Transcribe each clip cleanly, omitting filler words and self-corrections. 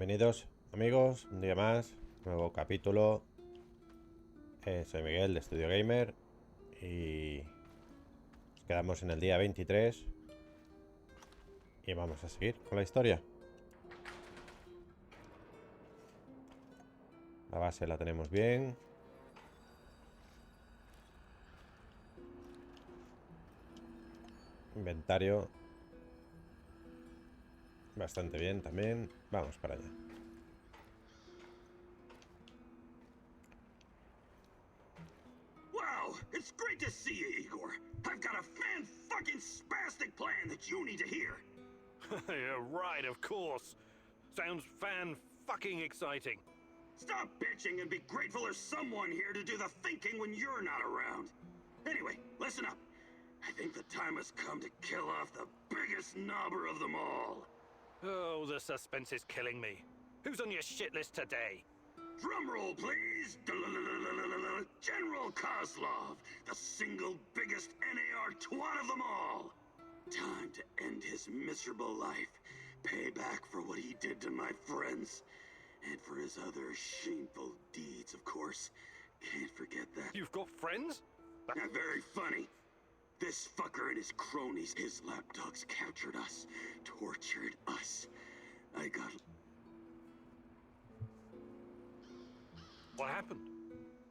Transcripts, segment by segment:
Bienvenidos amigos, un día más, nuevo capítulo. Soy Miguel de Studio Gamer y nos quedamos en el día 23 y vamos a seguir con la historia. La base la tenemos bien. Inventario bastante bien también. Vamos para allá. Wow, it's great to see you, Igor. I've got a fan-fucking-spastic plan that you need to hear. Yeah, right, of course. Sounds fan-fucking-exciting. Stop bitching and be grateful there's someone here to do the thinking when you're not around. Anyway, listen up. I think the time has come to kill off the biggest knobber of them all. Oh, the suspense is killing me. Who's on your shit list today? Drum roll, please. General Kozlov, the single biggest NAR twat of them all. Time to end his miserable life. Pay back for what he did to my friends. And for his other shameful deeds, of course. Can't forget that. You've got friends? Not very funny. This fucker and his cronies, his lapdogs, captured us. Tortured us. I got... What happened?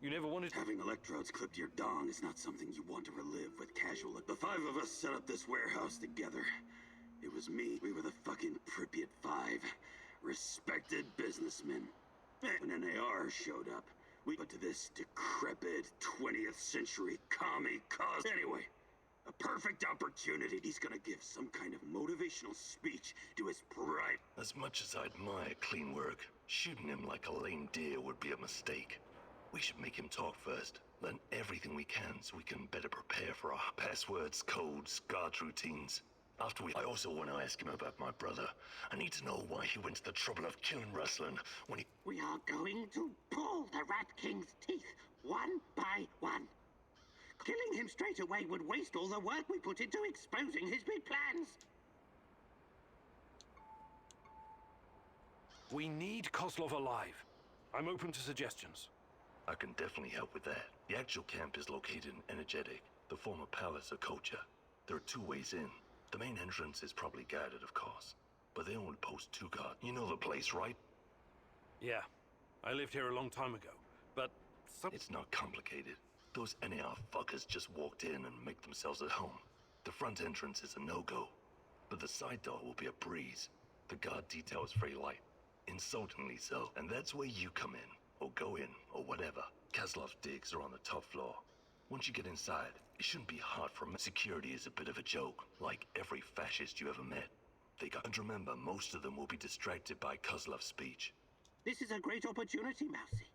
You never wanted... Having electrodes clipped to your dong is not something you want to relive with casual... The five of us set up this warehouse together. It was me. We were the fucking Pripyat Five. Respected businessmen. When NAR showed up, we put to this decrepit 20th century commie cause. Anyway, a perfect opportunity. He's gonna give some kind of motivational speech to his pride. As much as I admire clean work, shooting him like a lame deer would be a mistake. We should make him talk first, learn everything we can so we can better prepare for our passwords, codes, guard routines. I also want to ask him about my brother. I need to know why he went to the trouble of killing Ruslan when he... We are going to pull the Rat King's teeth, one by one. Killing him straight away would waste all the work we put into exposing his big plans. We need Kozlov alive. I'm open to suggestions. I can definitely help with that. The actual camp is located in Energetic, the former palace of Kocha. There are two ways in. The main entrance is probably guarded, of course, but they only post 2 guards. You know the place, right? Yeah, I lived here a long time ago, but It's not complicated. Those NAR fuckers just walked in and make themselves at home. The front entrance is a no-go, but the side door will be a breeze. The guard detail is very light, insultingly so, and that's where you come in, or go in, or whatever. Kozlov's digs are on the top floor. Once you get inside, it shouldn't be hard for me. Security is a bit of a joke, like every fascist you ever met. And remember, most of them will be distracted by Kozlov's speech. This is a great opportunity, Mousy.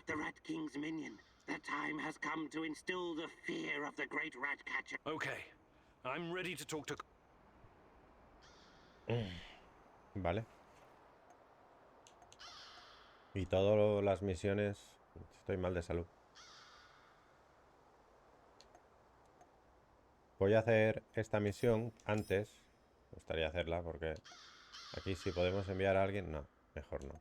The Rat King's minion. The time has come to instill the fear of the great rat catcher. okay. I'm ready to talk to... Vale. Y todas las misiones... Estoy mal de salud. Voy a hacer esta misión antes. Me gustaría hacerla porque... Aquí si podemos enviar a alguien... No, mejor no.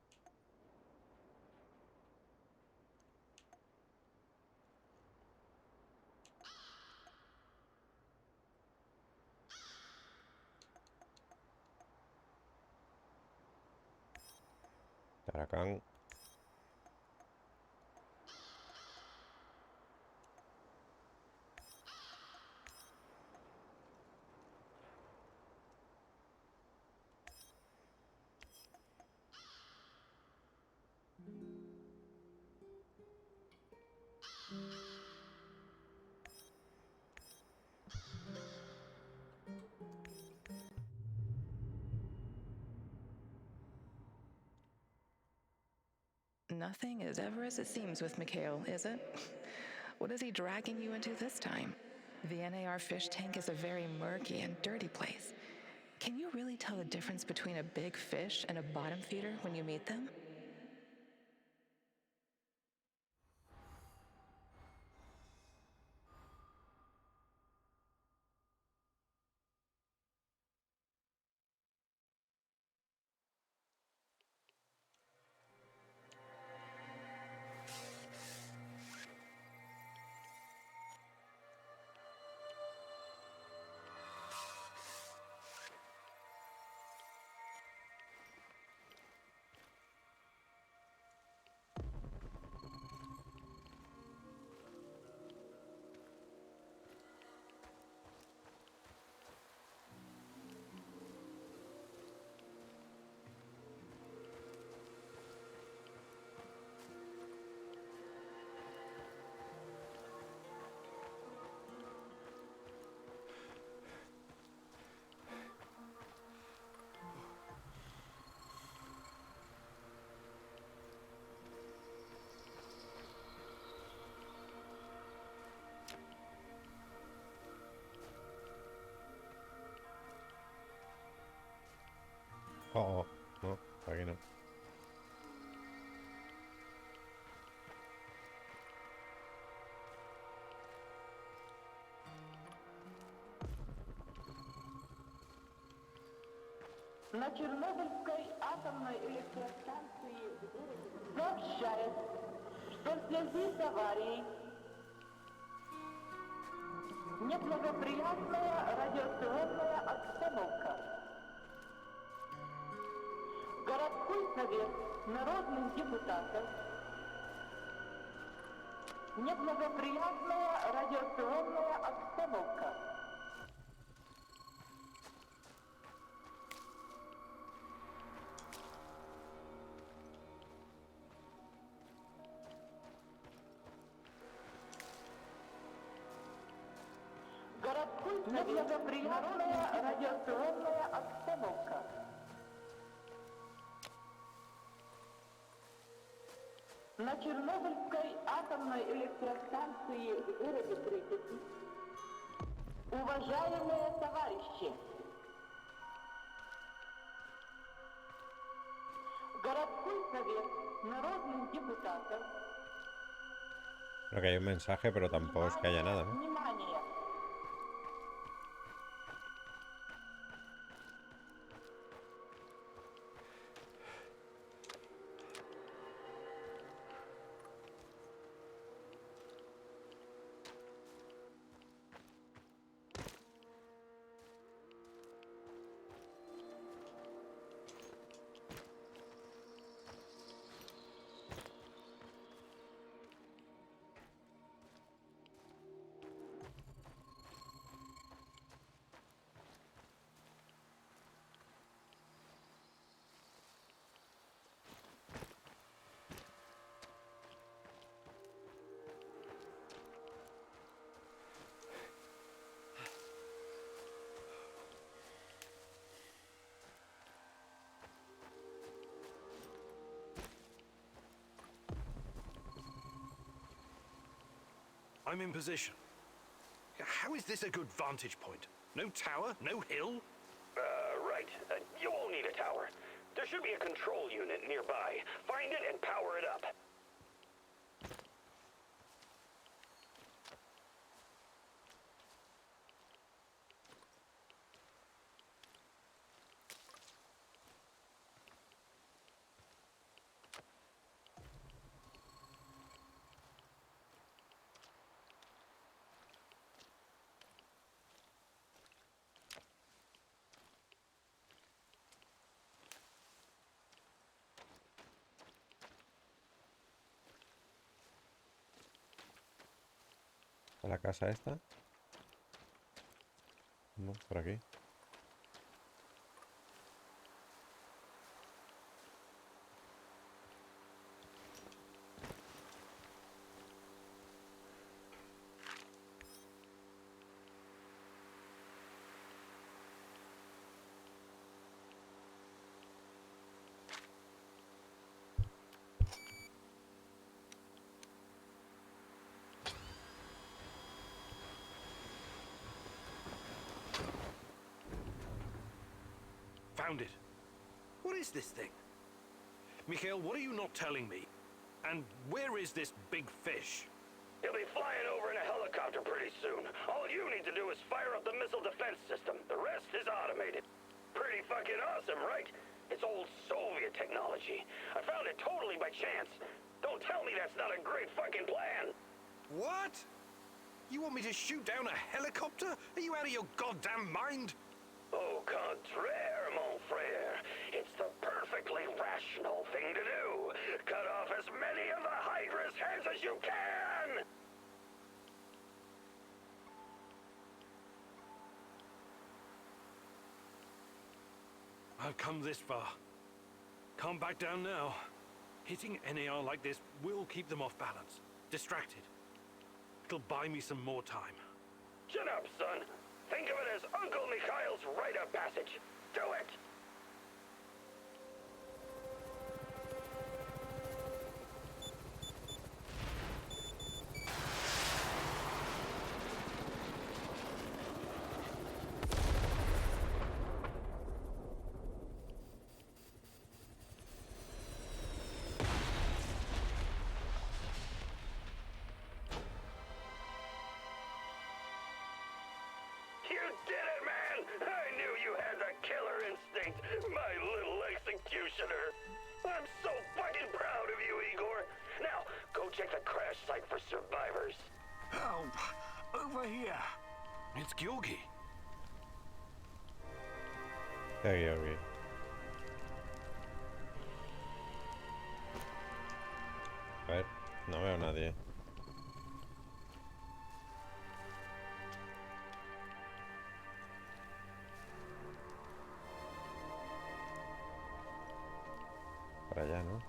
Taracán. Nothing is ever as it seems with Mikhail, is it? What is he dragging you into this time? The NAR fish tank is a very murky and dirty place. Can you really tell the difference between a big fish and a bottom feeder when you meet them? Oh, no, por aquí no. На Чернобыльской атомной электростанции сообщает, что в связи с аварией неблагоприятная радиационная обстановка. Городской совет народных депутатов. Неблагоприятная радиационная обстановка. Городской неблагоприятная радиационная обстановка. На Чернобыльской атомной электростанции в городе Припяти. Уважаемые товарищи, городской совет народных депутатов. Creo que hay un mensaje, pero tampoco es que haya nada, ¿no? Внимание! I'm in position. How is this a good vantage point? No tower, no hill? Right. You won't need a tower. There should be a control unit nearby. Find it and power it up. ¿A la casa esta? No, por aquí. Found it. What is this thing? Mikhail, what are you not telling me? And where is this big fish? He'll be flying over in a helicopter pretty soon. All you need to do is fire up the missile defense system. The rest is automated. Pretty fucking awesome, right? It's old Soviet technology. I found it totally by chance. Don't tell me that's not a great fucking plan. What? You want me to shoot down a helicopter? Are you out of your goddamn mind? Au contraire, mon frère. It's the perfectly rational thing to do. Cut off as many of the Hydra's heads as you can! I've come this far. Can't back down now. Hitting NAR like this will keep them off balance. Distracted. It'll buy me some more time. Chin up, son. Think of it as Uncle Mikhail's rite of passage. Do it! the crash site for survivors. Help! Over here! It's Georgi. Ok. A ver, no veo a nadie. Para allá, ¿no?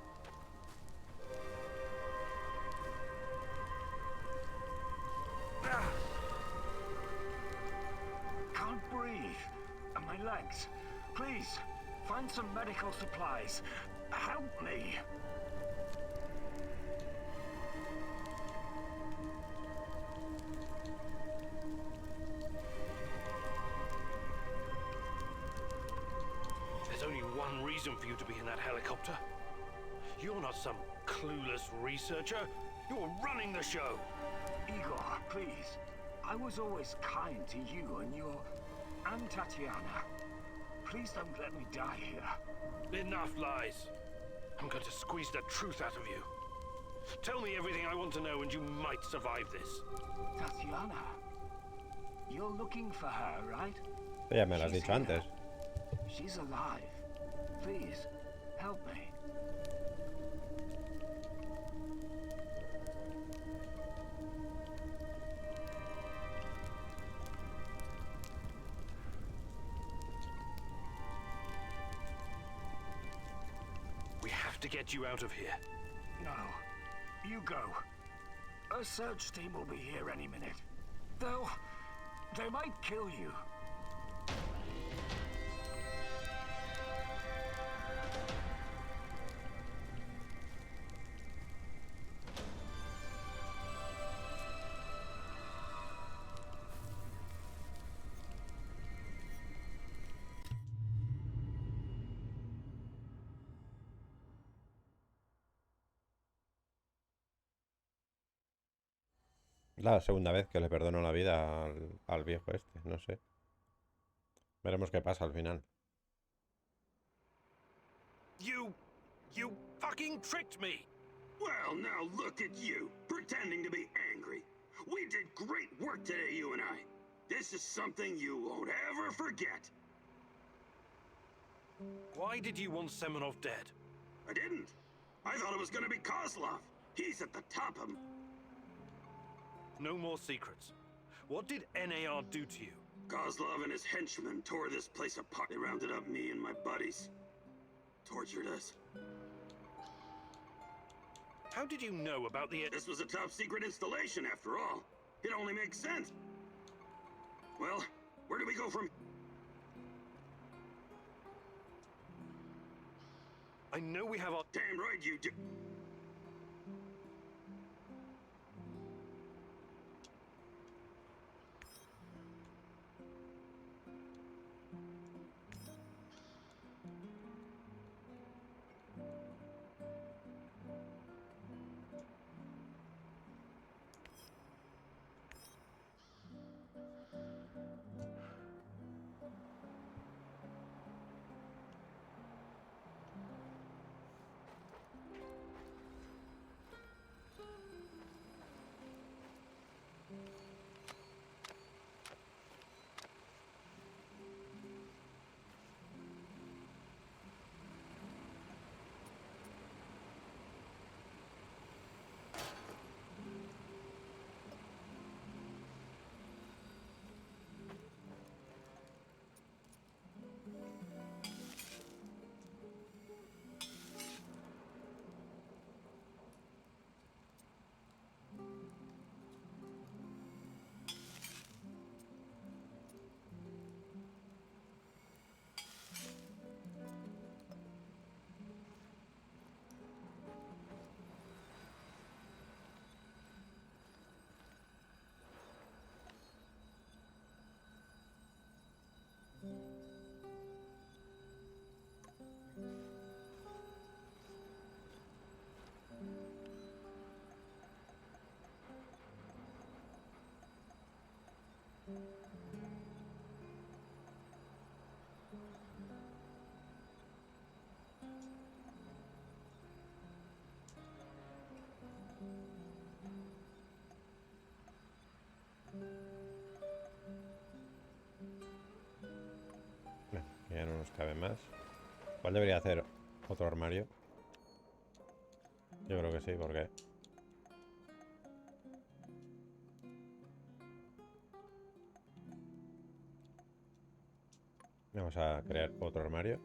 Can't breathe. And my legs. Please, find some medical supplies. Help me. There's only one reason for you to be in that helicopter. You're not some clueless researcher. You're running the show. Igor, please. I was always kind to you and and Tatiana. Please don't let me die here. Enough lies. I'm going to squeeze the truth out of you. Tell me everything I want to know and you might survive this. Tatiana. You're looking for her, right? Ya me lo has She's dicho here. antes. She's alive. Please, help me. We have to get you out of here. No. You go. A search team will be here any minute. They might kill you. La segunda vez que le perdono la vida al viejo este, no sé. Veremos qué pasa al final. You fucking tricked me! Well, now look at you, pretending to be angry. We did great work today, you and I. This is something you won't ever forget. Why did you want Semenov dead? I didn't. I thought it was gonna be Kozlov. He's at the top of... No more secrets. What did NAR do to you? Kozlov and his henchmen tore this place apart. They rounded up me and my buddies. Tortured us. How did you know about the... This was a top secret installation, after all. It only makes sense. Well, where do we go from... I know we have our... Damn right you do. Ya no nos cabe más. ¿Cuál debería hacer otro armario? Yo creo que sí, porque... Vamos a crear otro armario.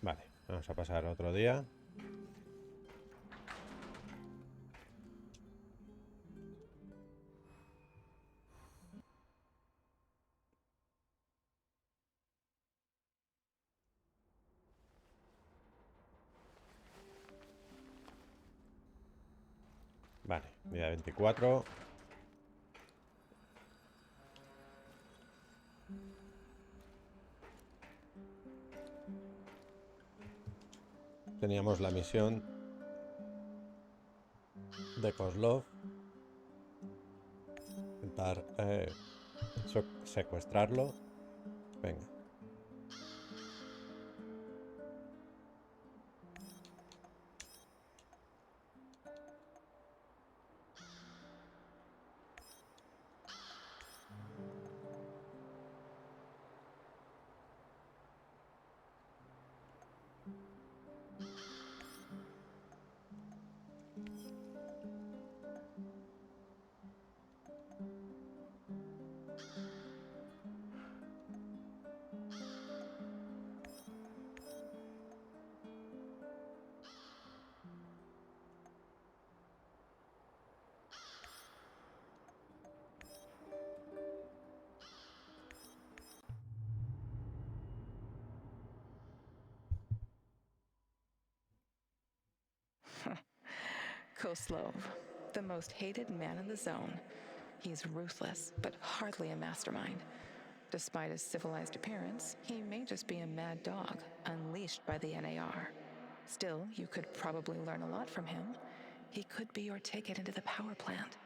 Vale, vamos a pasar otro día. Vale, día 24. Teníamos la misión de Kozlov. Intentar secuestrarlo. Venga. Koslov, the most hated man in the zone. He's ruthless, but hardly a mastermind. Despite his civilized appearance, he may just be a mad dog, unleashed by the NAR. Still, you could probably learn a lot from him. He could be your ticket into the power plant.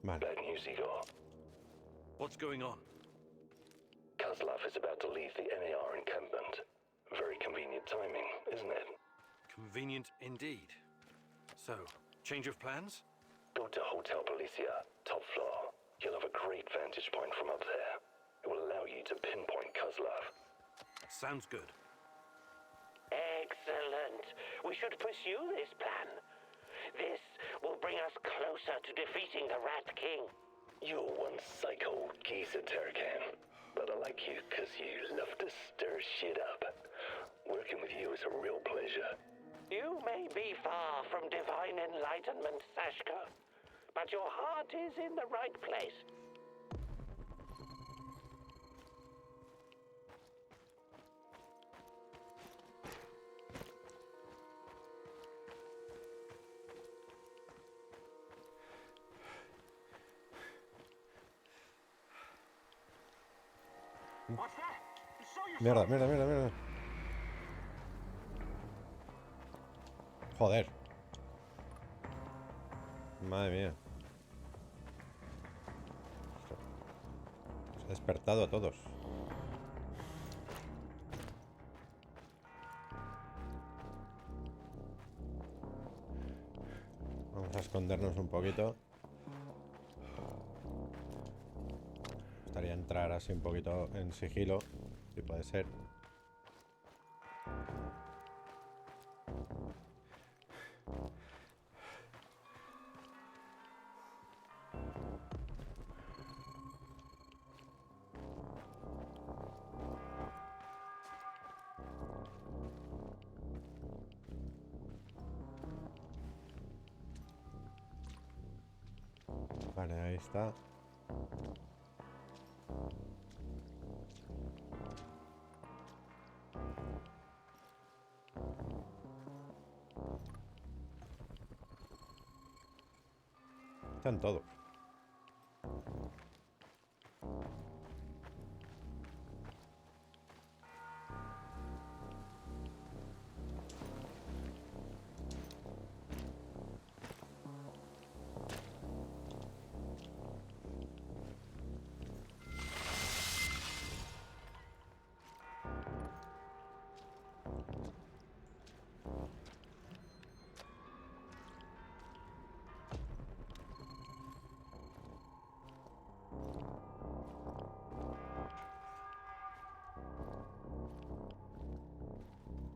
Vale. Bad news, Igor. What's going on? Kozlov is about to leave the NAR encampment. Very convenient timing, isn't it? Convenient indeed. So, change of plans? Go to Hotel Policia, top floor. You'll have a great vantage point from up there. It will allow you to pinpoint Kozlov. Sounds good. Excellent. We should pursue this plan. This will bring us closer to defeating the Rat King. You're one psycho geezer, Turkan. But I like you because you love to stir shit up. Working with you is a real pleasure. You may be far from divine enlightenment, Sashka, but your heart is in the right place. What's that? Show yourself. Mierda, mierda, mierda, mierda. Joder. Madre mía. Se ha despertado a todos. Vamos a escondernos un poquito. Me gustaría entrar así un poquito en sigilo, si puede ser. Vale, ahí está. Están todos.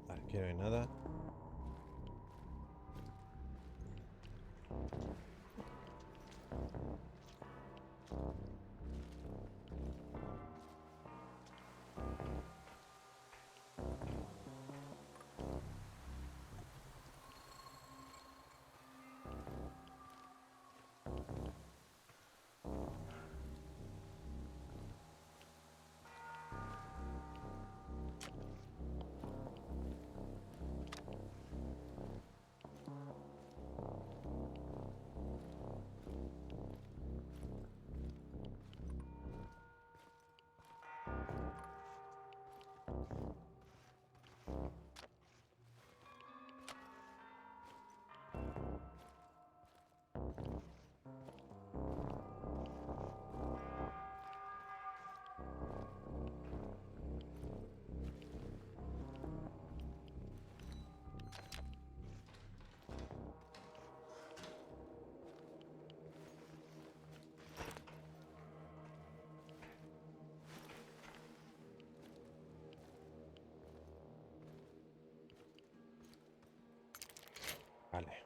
Vale, aquí no hay nada. Vale.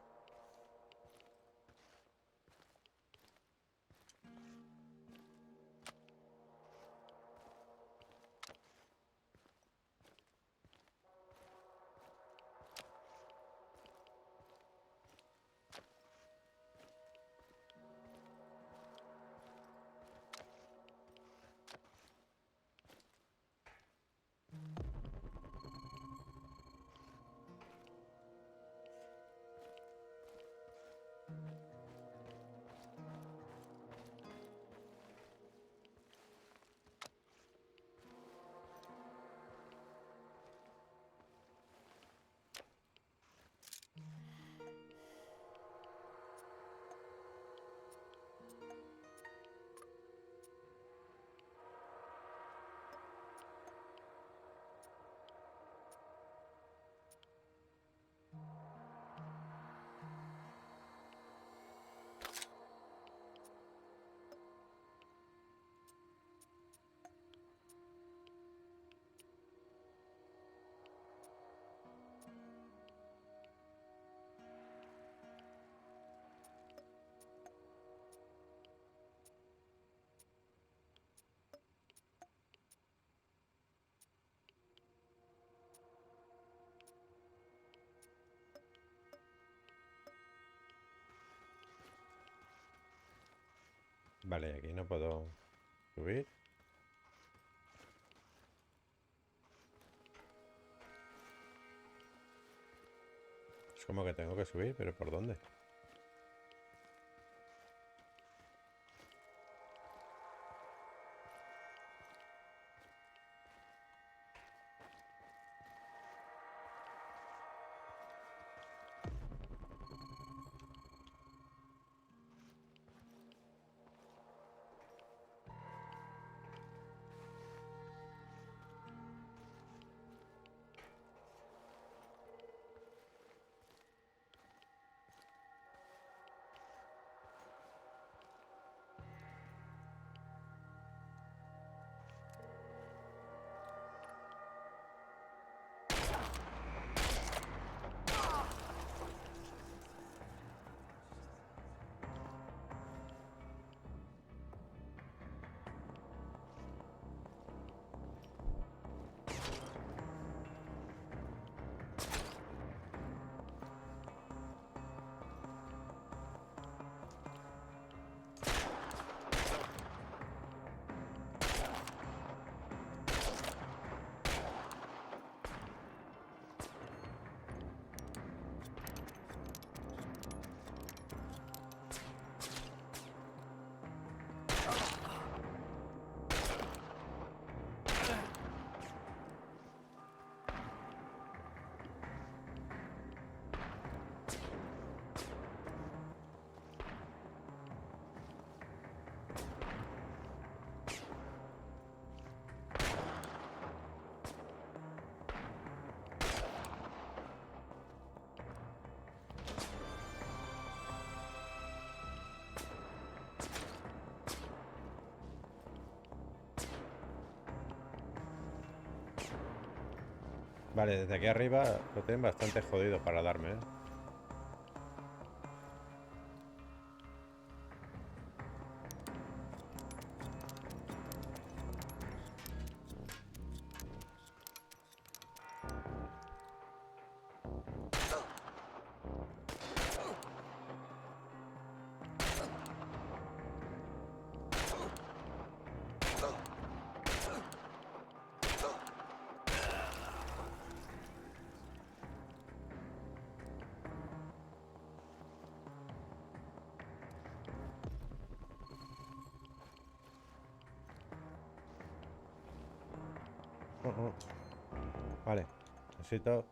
Vale, aquí no puedo subir. Es como que tengo que subir, pero ¿por dónde? Vale, desde aquí arriba lo tienen bastante jodido para darme, ¿eh? Vale, necesito...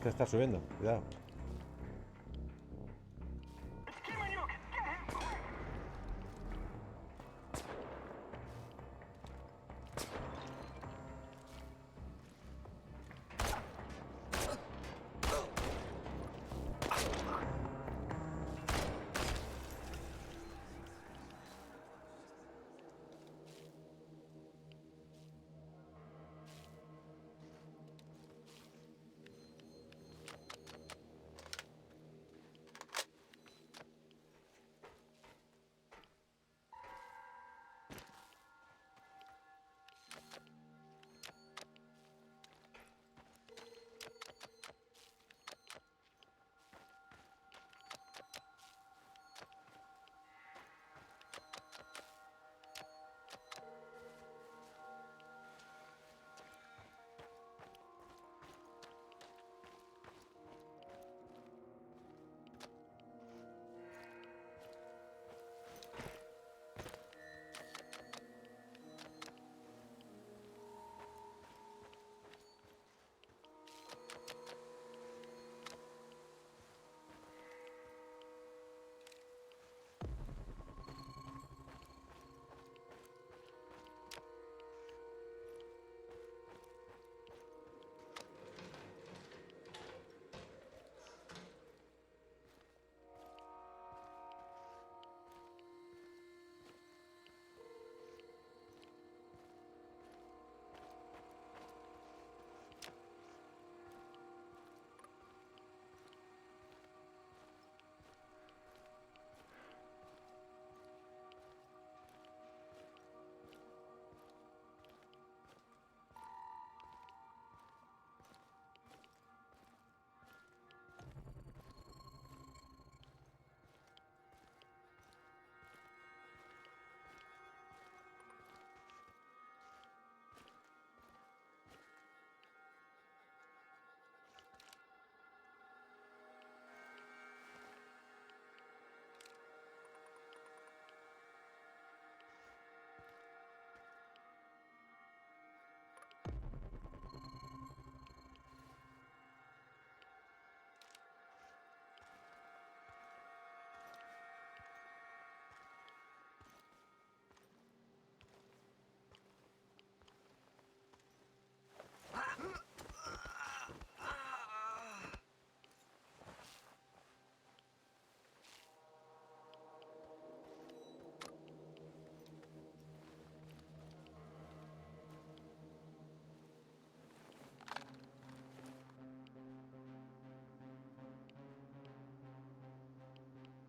se está subiendo, cuidado.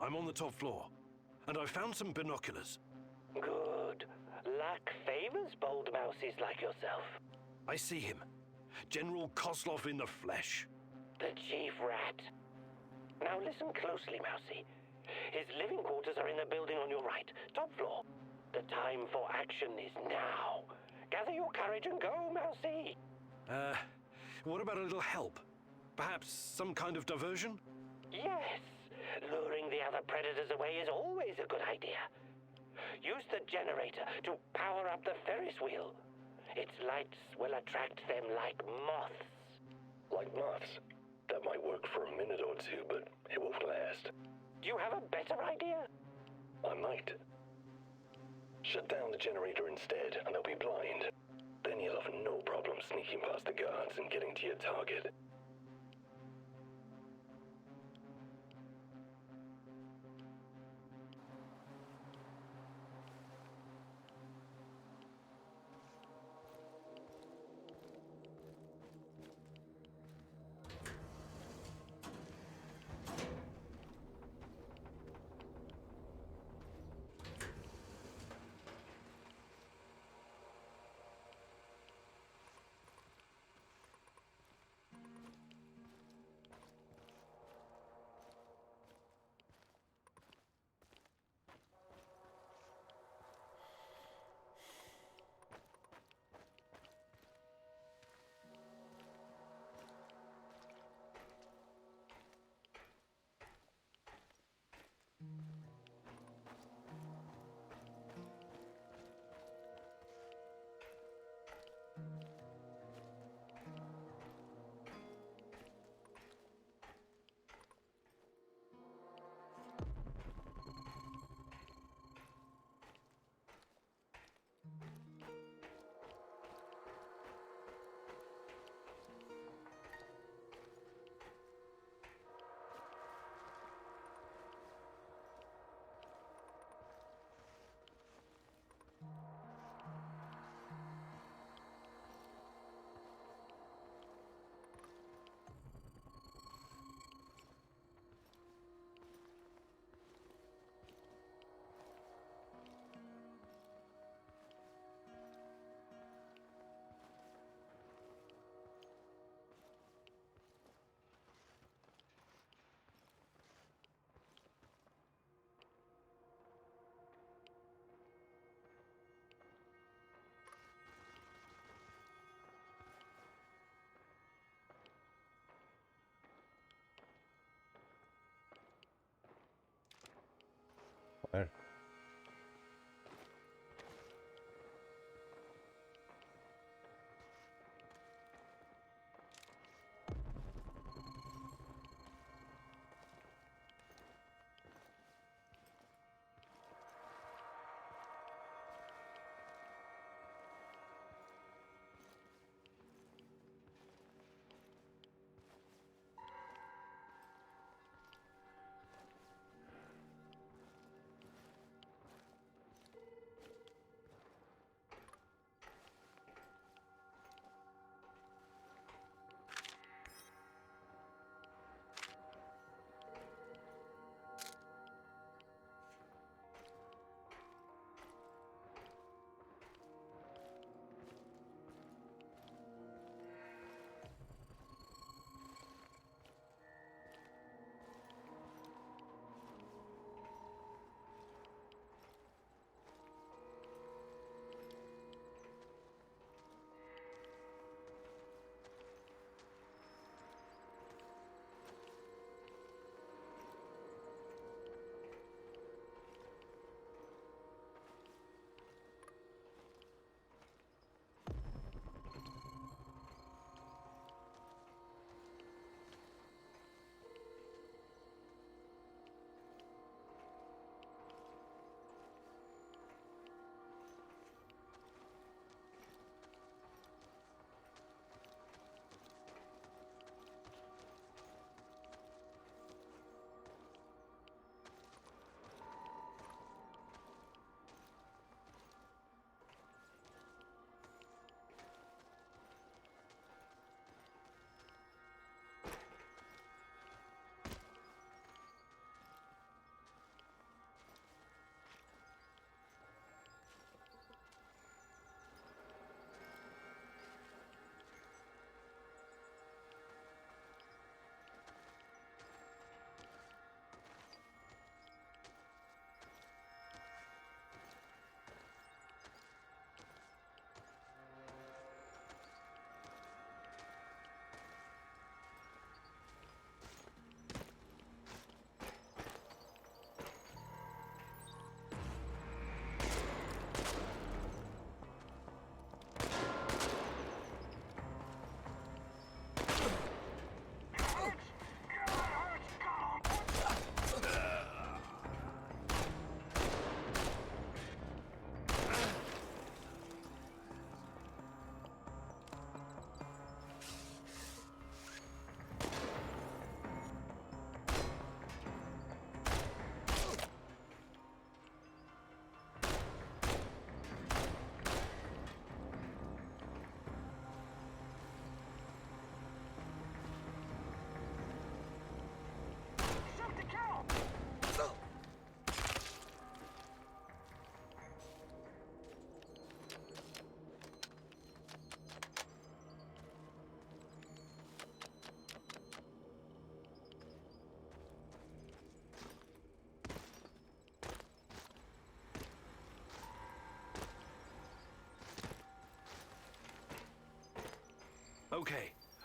I'm on the top floor, and I found some binoculars. Good. Luck favors bold mousies like yourself. I see him. General Kozlov in the flesh. The chief rat. Now listen closely, Mousy. His living quarters are in the building on your right, top floor. The time for action is now. Gather your courage and go, Mousy. What about a little help? Perhaps some kind of diversion? Yes. Luring the other predators away is always a good idea. Use the generator to power up the Ferris wheel. Its lights will attract them like moths. Like moths? That might work for a minute or two, but it won't last. Do you have a better idea? I might. Shut down the generator instead, and they'll be blind. Then you'll have no problem sneaking past the guards and getting to your target.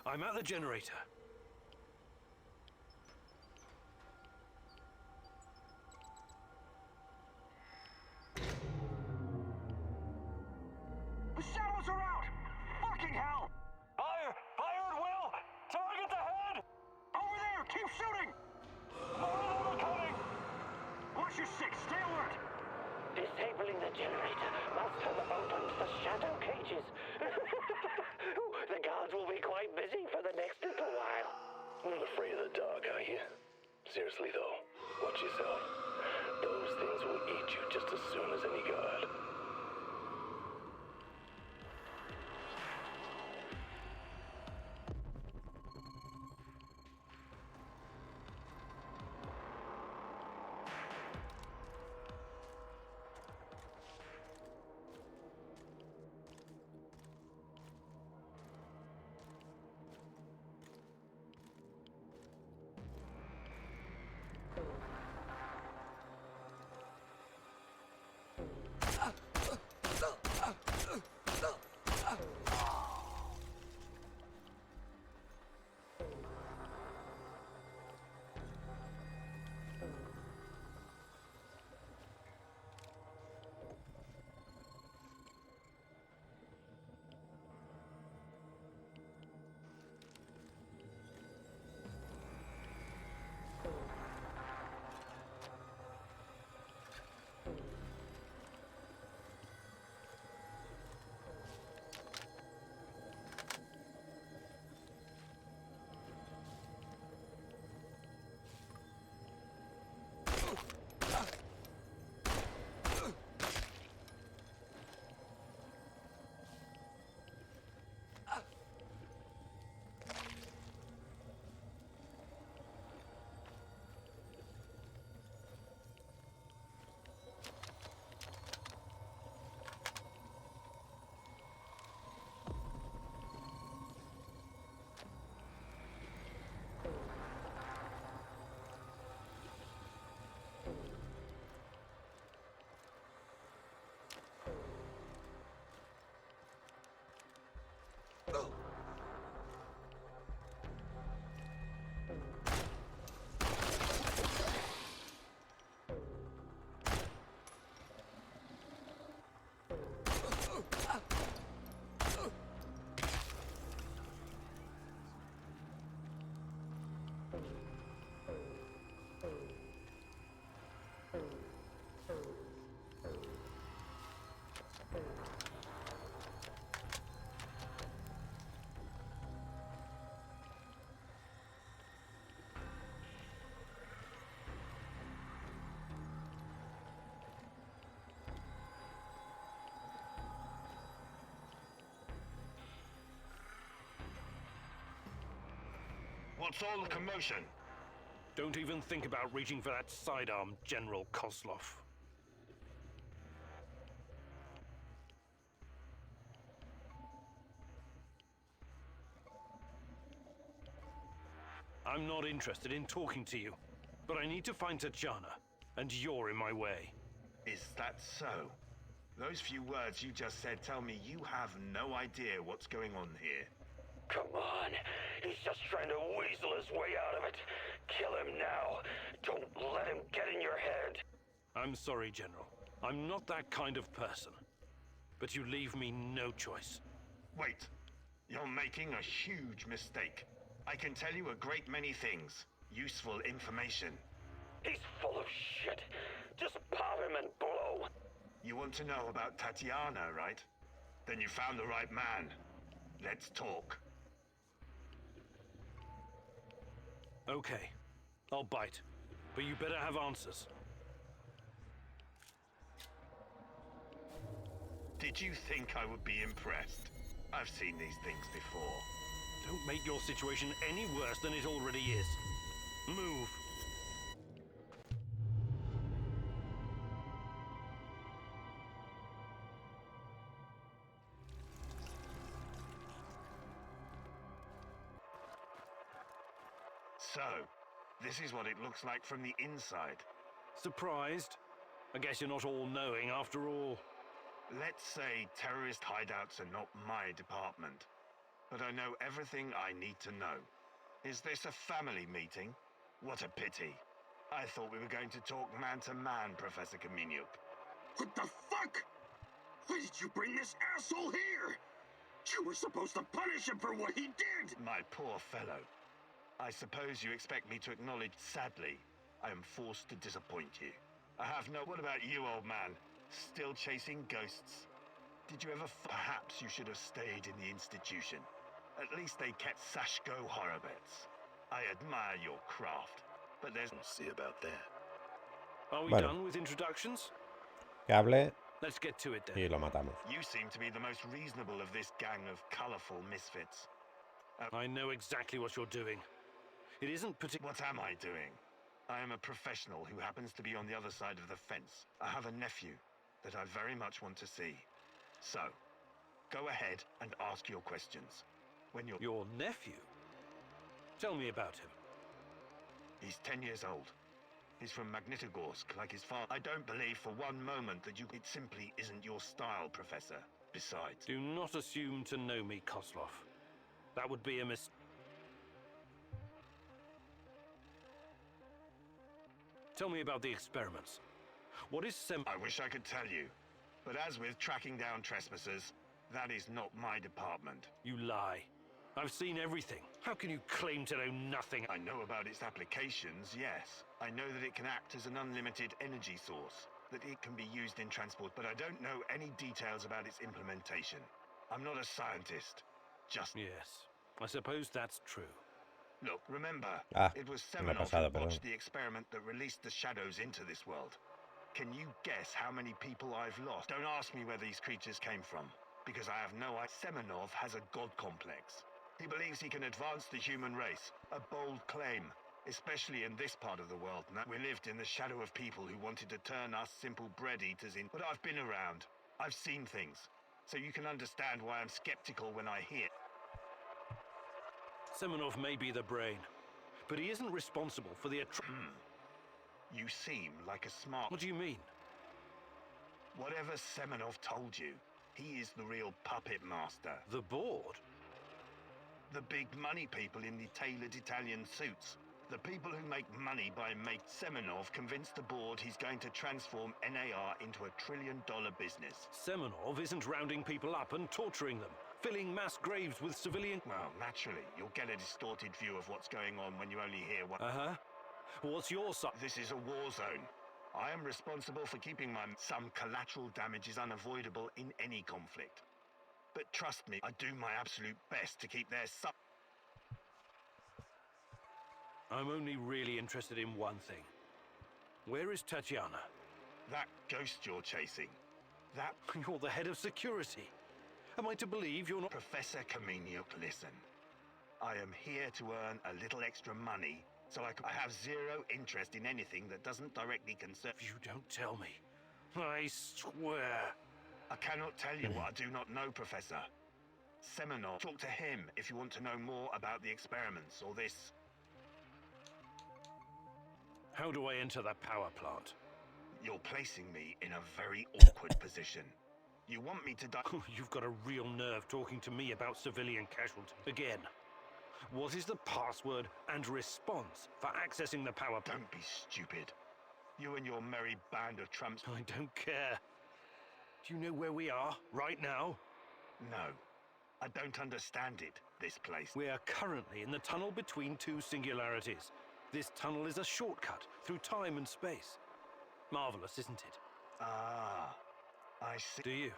I'm at the generator. The shadows are out! Fucking hell! Fire! Fire at will! Target ahead! Over there! Keep shooting! More of them are coming! Watch your six! Stay alert! Disabling the generator must have opened the shadow cages. The guards will be quite busy for the next little while. Not afraid of the dark, are you? Seriously though, watch yourself. Those things will eat you just as soon as any guard. What's all the commotion? Don't even think about reaching for that sidearm, General Kozlov. I'm not interested in talking to you, but I need to find Tatiana, and you're in my way. Is that so? Those few words you just said tell me you have no idea what's going on here. Come on. He's just trying to weasel his way out of it. Kill him now. Don't let him get in your head. I'm sorry, General. I'm not that kind of person. But you leave me no choice. Wait. You're making a huge mistake. I can tell you a great many things. Useful information. He's full of shit. Just pop him and blow. You want to know about Tatiana, right? Then you found the right man. Let's talk. Okay. I'll bite. But you better have answers. Did you think I would be impressed? I've seen these things before. Don't make your situation any worse than it already is. Move. So, this is what it looks like from the inside. Surprised? I guess you're not all-knowing after all. Let's say terrorist hideouts are not my department. but I know everything I need to know. Is this a family meeting? What a pity. I thought we were going to talk man to man, Professor Kaminiuk. What the fuck? Why did you bring this asshole here? You were supposed to punish him for what he did! My poor fellow. I suppose you expect me to acknowledge, sadly, I am forced to disappoint you. I have no... What about you, old man? Still chasing ghosts? Did you ever... Perhaps you should have stayed in the institution. At least they kept Sashko Horobets. I admire your craft, but there's... We'll see about that. Are we Bueno. done with introductions? Que hable Let's get to it then. y lo matamos. You seem to be the most reasonable of this gang of colorful misfits. I know exactly what you're doing. It isn't What am I doing? I am a professional who happens to be on the other side of the fence. I have a nephew that I very much want to see. So, go ahead and ask your questions. When you're... Your nephew? Tell me about him. He's 10 years old. He's from Magnitogorsk, like his father. I don't believe for one moment that you... It simply isn't your style, Professor. Besides... Do not assume to know me, Koslov. That would be a mistake. Tell me about the experiments. What is I wish I could tell you, but as with tracking down trespassers, that is not my department. You lie. I've seen everything. How can you claim to know nothing? I know about its applications, yes. I know that it can act as an unlimited energy source, that it can be used in transport, but I don't know any details about its implementation. I'm not a scientist, just... Yes, I suppose that's true. Look, remember, it was me ha Semenov pasado, who botched perdón. the experiment that released the shadows into this world. Can you guess how many people I've lost? Don't ask me where these creatures came from, because I have no idea. Semenov has a god complex. He believes he can advance the human race, a bold claim, especially in this part of the world. We lived in the shadow of people who wanted to turn us simple bread eaters in. But I've been around. I've seen things. So you can understand why I'm skeptical when I hear... Semenov may be the brain, but he isn't responsible for the You seem like a smart... What do you mean? Whatever Semenov told you, he is the real puppet master. The board? The big money people in the tailored Italian suits. The people who make money by Semenov convinced the board he's going to transform NAR into a $1 trillion business. Semenov isn't rounding people up and torturing them, filling mass graves with civilian... Well, naturally, you'll get a distorted view of what's going on when you only hear what... Uh-huh. What's your side? This is a war zone. I am responsible for keeping some collateral damage is unavoidable in any conflict. But trust me, I do my absolute best to keep their I'm only really interested in one thing. Where is Tatiana? That ghost you're chasing. That... You're the head of security. Am I to believe you're not... Professor Kaminiuk, listen. I am here to earn a little extra money, so I have zero interest in anything that doesn't directly concern... You don't tell me. I swear. I cannot tell you what I do not know, Professor. Semenov, talk to him if you want to know more about the experiments or this... How do I enter that power plant? You're placing me in a very awkward position. You want me to die... You've got a real nerve talking to me about civilian casualties. Again, what is the password and response for accessing the power plant? Don't be stupid. You and your merry band of trumps... I don't care. Do you know where we are right now? No. I don't understand it, this place. We are currently in the tunnel between two singularities. This tunnel is a shortcut through time and space. Marvelous, isn't it? Ah, I see. Do you?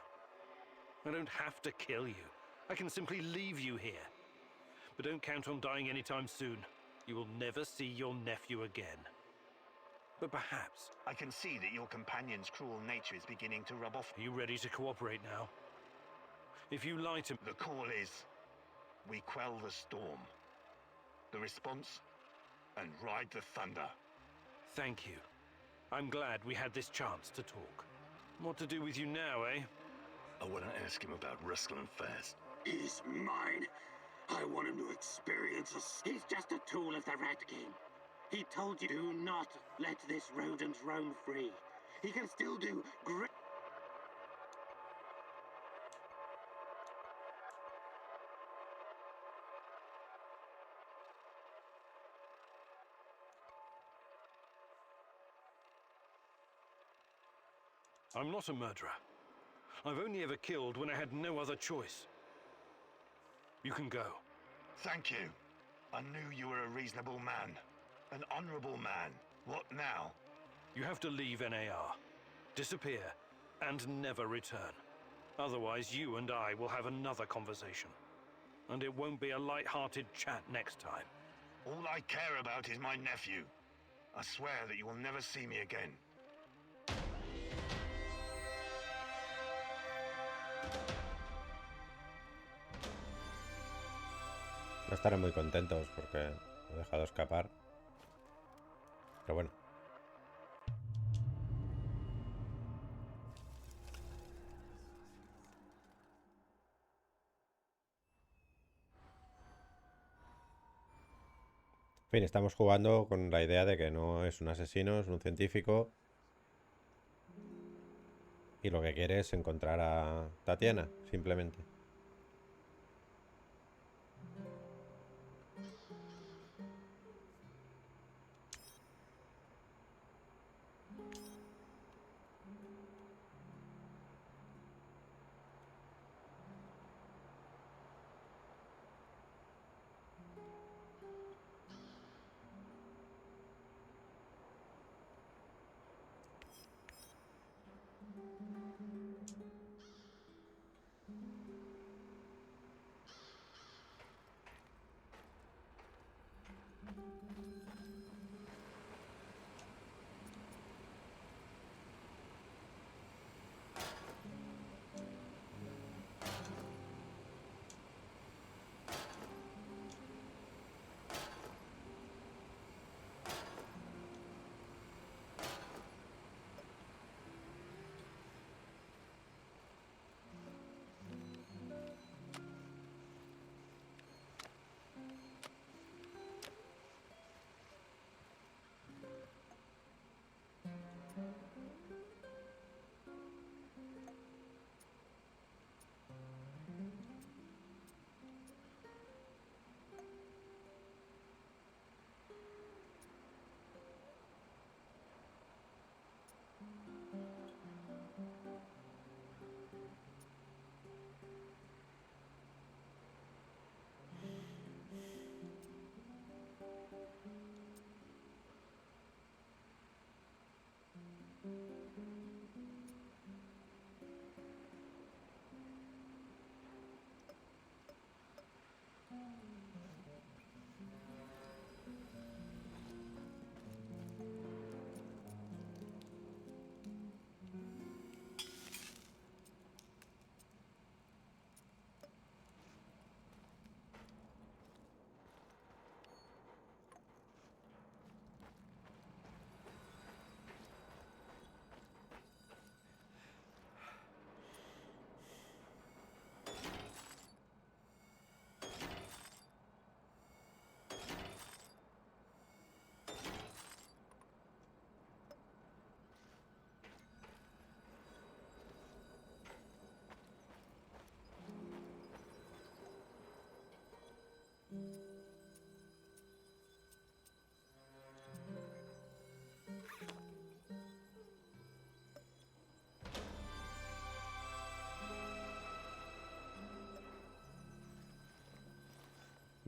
I don't have to kill you. I can simply leave you here. But don't count on dying anytime soon. You will never see your nephew again. But perhaps... I can see that your companion's cruel nature is beginning to rub off. Are you ready to cooperate now? If you lie to me... The call is... we quell the storm. The response... and ride the thunder. Thank you. I'm glad we had this chance to talk. What to do with you now, eh? I want to ask him about wrestling fast. He's mine. I want him to experience us. He's just a tool of the Rat King. He told you do not let this rodent roam free. He can still do great... I'm not a murderer. I've only ever killed when I had no other choice. You can go. Thank you. I knew you were a reasonable man. An honorable man. What now? You have to leave NAR. Disappear, and never return. Otherwise, you and I will have another conversation. And it won't be a light-hearted chat next time. All I care about is my nephew. I swear that you will never see me again. No estarán muy contentos porque lo he dejado escapar. Pero bueno. En fin, estamos jugando con la idea de que no es un asesino, es un científico. Y lo que quiere es encontrar a Tatiana, simplemente.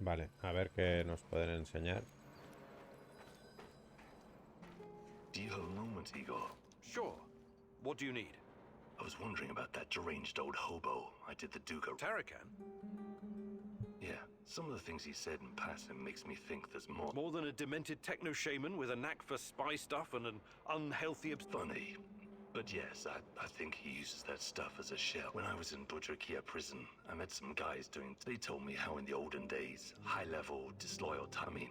Vale, a ver qué nos pueden enseñar. Do you have a moment, Igor? Sure. What do you need? I was wondering about that deranged old hobo I did the Duca. Tarakan? Yeah, some of the things he said in passing makes me think there's more. More than a demented techno-shaman with a knack for spy stuff and an unhealthy Funny. But yes, I think he uses that stuff as a shell. When I was in Budrekia prison, I met some guys doing... They told me how in the olden days, high-level, disloyal... I mean,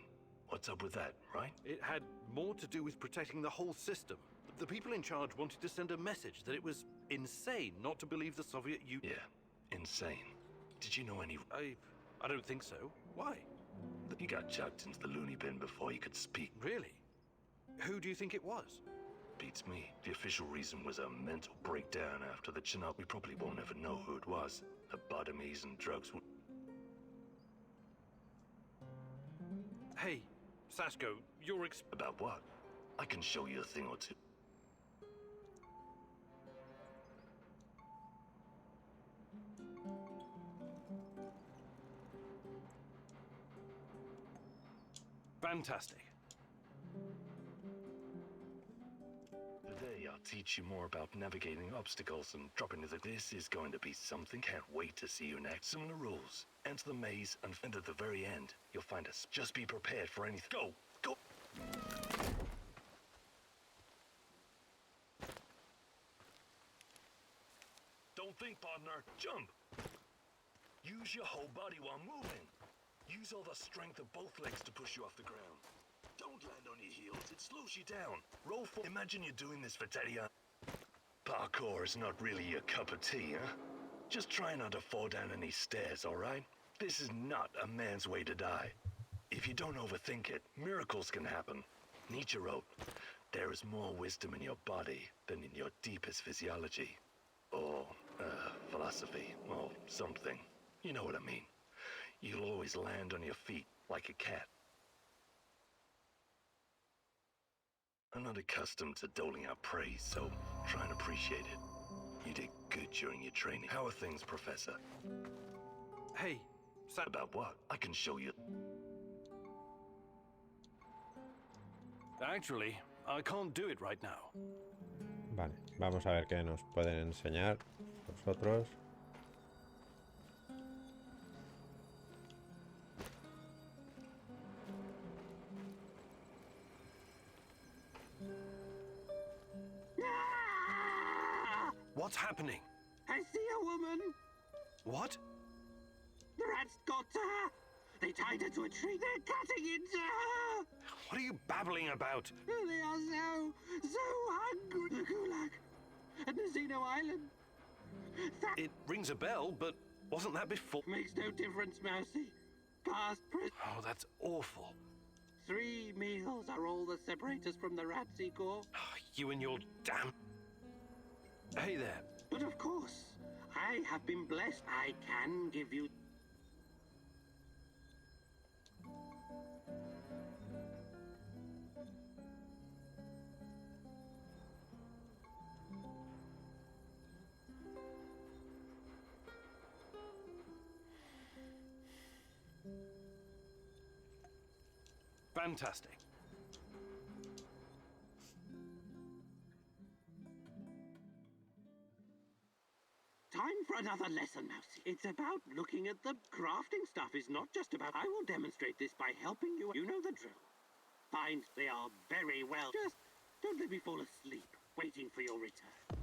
what's up with that, right? It had more to do with protecting the whole system. The people in charge wanted to send a message that it was insane not to believe the Soviet Union. Yeah, insane. Did you know any... I don't think so. Why? He got chucked into the loony bin before he could speak. Really? Who do you think it was? Beats me. The official reason was a mental breakdown after the Chernobylite. We probably won't ever know who it was. Lobotomies and drugs would... Hey, Sasko, you're About what? I can show you a thing or two. Fantastic. Today, I'll teach you more about navigating obstacles and dropping into this is going to be something. Can't wait to see you next. Similar rules. Enter the maze, and at the very end, you'll find us. Just be prepared for anything. Go! Go! Don't think, partner. Jump! Use your whole body while moving. Use all the strength of both legs to push you off the ground. Don't land on your heels, it slows you down. Roll for. Imagine you're doing this for Teddy. Parkour is not really your cup of tea, huh? Just try not to fall down any stairs, alright? This is not a man's way to die. If you don't overthink it, miracles can happen. Nietzsche wrote, there is more wisdom in your body than in your deepest physiology. Or, philosophy, or something. You know what I mean. You'll always land on your feet like a cat. I'm not accustomed to doling out praise, so try and appreciate it. You did good during your training. How are things, Professor? Hey, About what? I can show you. actually, I can't do it right now. Vale, vamos a ver qué nos pueden enseñar vosotros. Ah! What's happening? I see a woman. What? The rats got to her. They tied her to a tree. They're cutting into her. What are you babbling about? They are so hungry. The Gulag at Nazino Island. That It rings a bell, but wasn't that before? makes no difference, Mousy. Past, present. Oh, that's awful. 3 meals are all that separate us from the rats, Igor. You and your damn... Hey there. But of course, I have been blessed. I can give you... Fantastic. Time for another lesson, Mousy. It's about looking at the crafting stuff is not just about... I will demonstrate this by helping you. You know the drill. Find they are very well. Just don't let me fall asleep waiting for your return.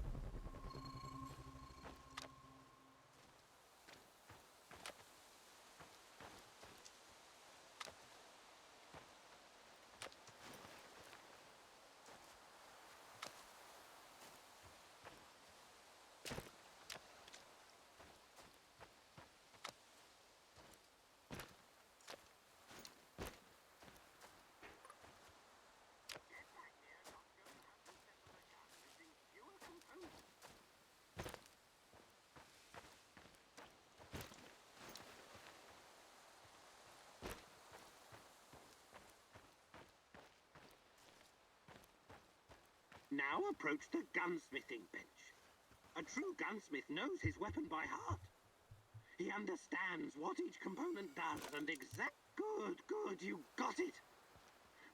Now approach the gunsmithing bench. A true gunsmith knows his weapon by heart. He understands what each component does and Good, you got it.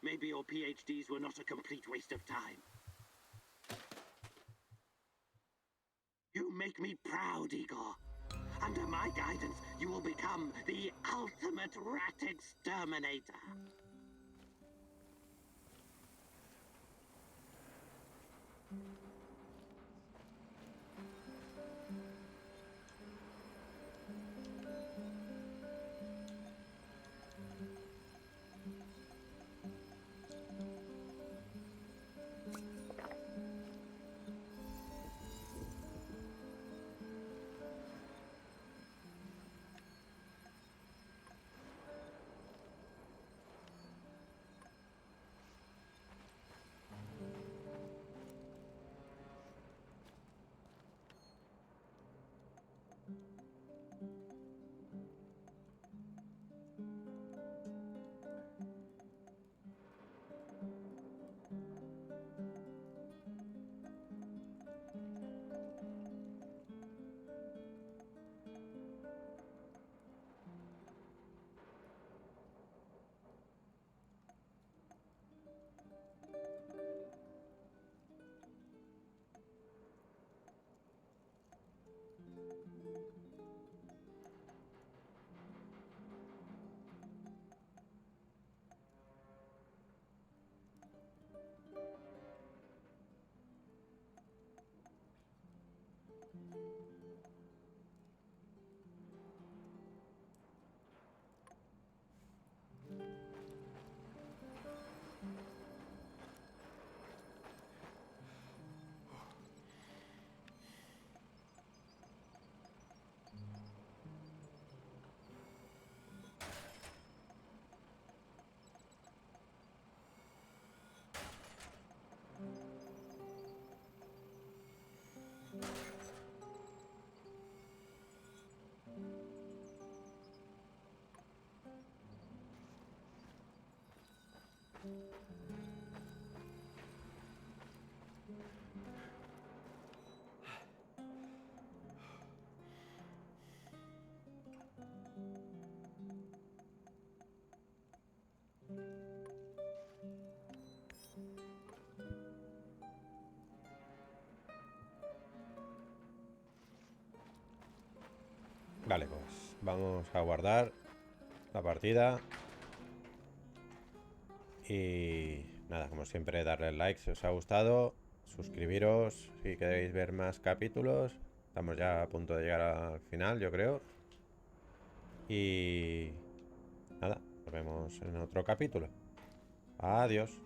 Maybe your PhDs were not a complete waste of time. You make me proud, Igor. Under my guidance, you will become the ultimate rat exterminator. Vale, pues vamos a guardar la partida. Y nada, como siempre, darle like si os ha gustado. Suscribiros si queréis ver más capítulos. Estamos ya a punto de llegar al final, yo creo. Y nada, nos vemos en otro capítulo. Adiós.